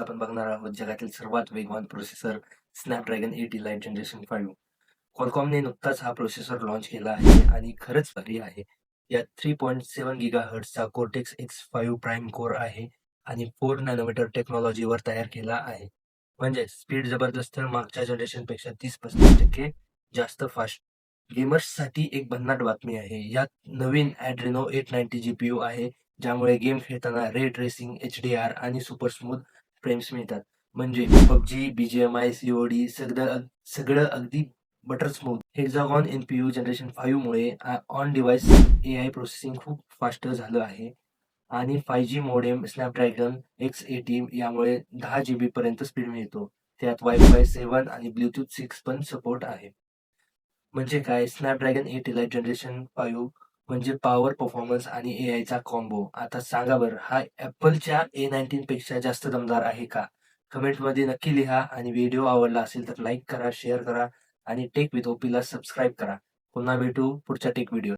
आपण बघणार आहोत जगातील सर्वात वेगवान प्रोसेसर स्नॅपड्रॅगन 8 इलाइट जनरेशन 5. क्वालकॉमने नुकताच हा प्रोसेसर लॉन्च केला आहे आणि खरंच भारी आहे. यात 3.7 गिगाहर्ट्झचा कोर्टेक्स X5 प्राईम कोर आहे आणि 4 नॅनोमीटर टेक्नॉलॉजीवर तयार केला आहे. म्हणजे स्पीड जबरदस्त, मागच्या जनरेशनपेक्षा 30-35% जास्त फास्ट. गेमर्ससाठी एक भन्नाट बातमी आहे. यात नवीन Adreno 890 GPU आहे, ज्यामुळे गेम खेळताना रे ट्रेसिंग, HDR आणि सुपर स्मूथ फ्रेम्स मिळतात. म्हणजे PUBG, BGMI, COD सगळं अगदी butter smooth. Hexagon NPU generation 5 मुळे ऑन डिव्हाइस AI प्रोसेसिंग खूप फास्ट झालं आहे आणि 5G मोडेम स्नॅपड्रॅगन X80 यामुळे 10 GB पर्यंत स्पीड मिळतो. त्यात वायफाय 7 आणि ब्लूटूथ 6 पण सपोर्ट आहे. म्हणजे काय, स्नॅपड्रॅगन 8 इलाइट जनरेशन 5 म्हणजे पॉवर, परफॉर्मन्स आणि एआयचा कॉम्बो. आता सांगा बरं, हा ॲपलच्या A19 पेक्षा जास्त दमदार आहे का? कमेंटमध्ये नक्की लिहा आणि व्हिडिओ आवडला असेल तर लाईक करा, शेअर करा आणि टेक विथ ओपीला सबस्क्राईब करा. पुन्हा भेटू पुढच्या टेक व्हिडिओ.